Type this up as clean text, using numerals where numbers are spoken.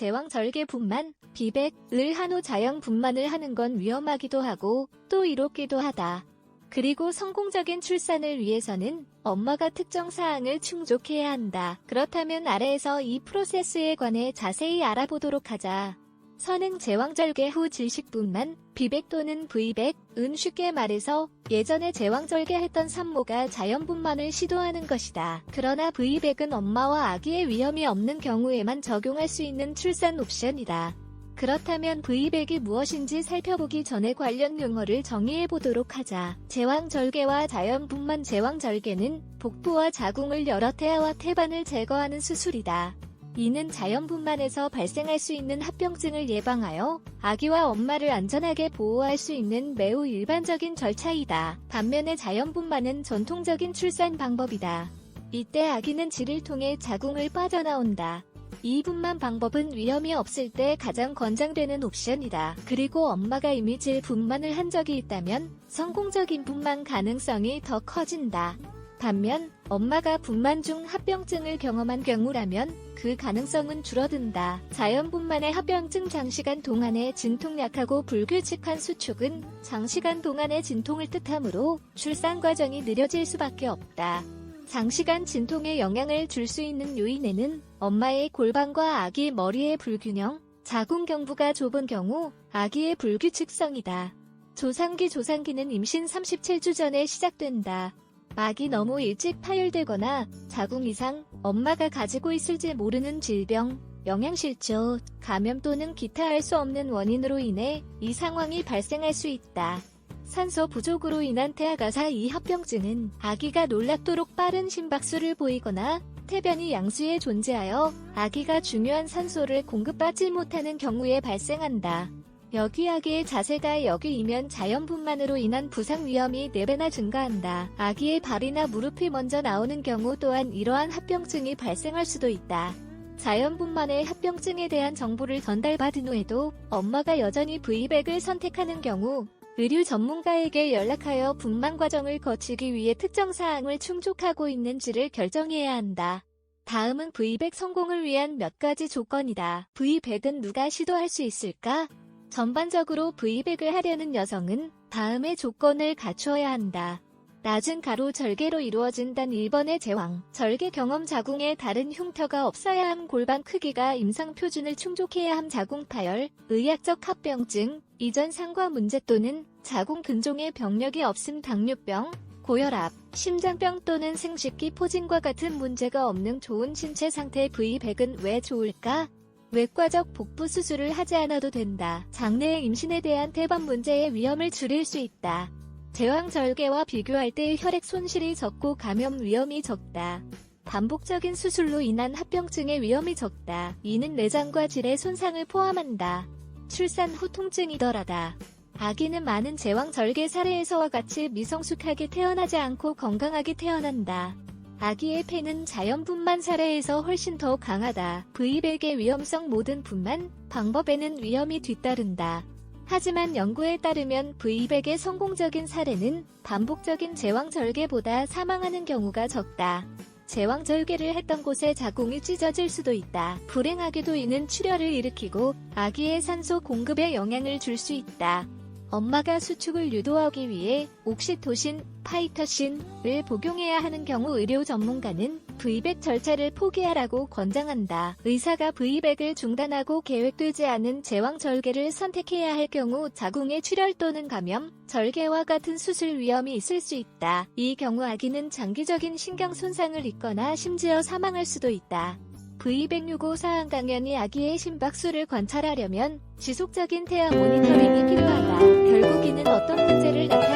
제왕절개분만, 비백을 한 후 자연분만을 하는 건 위험하기도 하고 또 이롭기도 하다. 그리고 성공적인 출산을 위해서는 엄마가 특정 사항을 충족해야 한다. 그렇다면 아래에서 이 프로세스에 관해 자세히 알아보도록 하자. 선행 제왕절개 후 질식분만, 비백 또는 V백은 쉽게 말해서 예전에 제왕절개했던 산모가 자연분만을 시도하는 것이다. 그러나 V백은 엄마와 아기의 위험이 없는 경우에만 적용할 수 있는 출산 옵션이다. 그렇다면 V백이 무엇인지 살펴보기 전에 관련 용어를 정의해보도록 하자. 제왕절개와 자연분만. 제왕절개는 복부와 자궁을 열어 태아와 태반을 제거하는 수술이다. 이는 자연분만에서 발생할 수 있는 합병증을 예방하여 아기와 엄마를 안전하게 보호할 수 있는 매우 일반적인 절차이다. 반면에 자연분만은 전통적인 출산 방법이다. 이때 아기는 질을 통해 자궁을 빠져나온다. 이 분만 방법은 위험이 없을 때 가장 권장되는 옵션이다. 그리고 엄마가 이미 질 분만을 한 적이 있다면 성공적인 분만 가능성이 더 커진다. 반면 엄마가 분만 중 합병증을 경험한 경우라면 그 가능성은 줄어든다. 자연분만의 합병증. 장시간 동안의 진통. 약하고 불규칙한 수축은 장시간 동안의 진통을 뜻하므로 출산 과정이 느려질 수밖에 없다. 장시간 진통에 영향을 줄 수 있는 요인에는 엄마의 골반과 아기 머리의 불균형, 자궁 경부가 좁은 경우, 아기의 불규칙성이다. 조상기는 임신 37주 전에 시작된다. 막이 너무 일찍 파열되거나 자궁 이상, 엄마가 가지고 있을지 모르는 질병, 영양실조, 감염 또는 기타 알 수 없는 원인으로 인해 이 상황이 발생할 수 있다. 산소 부족으로 인한 태아가사. 이 합병증은 아기가 놀랍도록 빠른 심박수를 보이거나 태변이 양수에 존재하여 아기가 중요한 산소를 공급받지 못하는 경우에 발생한다. 여기 아기의 자세가 여기이면 자연분만으로 인한 부상 위험이 4배나 증가한다. 아기의 발이나 무릎이 먼저 나오는 경우 또한 이러한 합병증이 발생할 수도 있다. 자연분만의 합병증에 대한 정보를 전달받은 후에도 엄마가 여전히 V백을 선택하는 경우 의료 전문가에게 연락하여 분만 과정을 거치기 위해 특정 사항을 충족하고 있는지를 결정해야 한다. 다음은 V백 성공을 위한 몇 가지 조건이다. V백은 누가 시도할 수 있을까? 전반적으로 V백을 하려는 여성은 다음의 조건을 갖추어야 한다. 낮은 가로 절개로 이루어진 단 1번의 제왕, 절개 경험. 자궁에 다른 흉터가 없어야 함. 골반 크기가 임상 표준을 충족해야 함. 자궁 파열, 의학적 합병증, 이전 상과 문제 또는 자궁 근종의 병력이 없음. 당뇨병, 고혈압, 심장병 또는 생식기 포진과 같은 문제가 없는 좋은 신체 상태. V백은 왜 좋을까? 외과적 복부 수술을 하지 않아도 된다. 장래의 임신에 대한 태반 문제의 위험을 줄일 수 있다. 제왕절개와 비교할 때 혈액 손실이 적고 감염 위험이 적다. 반복적인 수술로 인한 합병증의 위험이 적다. 이는 내장과 질의 손상을 포함한다. 출산 후 통증이 덜하다. 아기는 많은 제왕절개 사례에서와 같이 미성숙하게 태어나지 않고 건강하게 태어난다. 아기의 폐는 자연분만 사례에서 훨씬 더 강하다. V백의 위험성. 모든 분만 방법에는 위험이 뒤따른다. 하지만 연구에 따르면 V백의 성공적인 사례는 반복적인 제왕절개보다 사망하는 경우가 적다. 제왕절개를 했던 곳에 자궁이 찢어질 수도 있다. 불행하게도 이는 출혈을 일으키고 아기의 산소 공급에 영향을 줄 수 있다. 엄마가 수축을 유도하기 위해 옥시토신, 파이터신을 복용해야 하는 경우 의료 전문가는 V백 절차를 포기하라고 권장한다. 의사가 V백을 중단하고 계획되지 않은 제왕절개를 선택해야 할 경우 자궁의 출혈 또는 감염, 절개와 같은 수술 위험이 있을 수 있다. 이 경우 아기는 장기적인 신경 손상을 입거나 심지어 사망할 수도 있다. V백 요구사항. 당연히 아기의 심박수를 관찰하려면 지속적인 태아 모니터링이 필요하다. 결국 이는 어떤 문제를 나타내는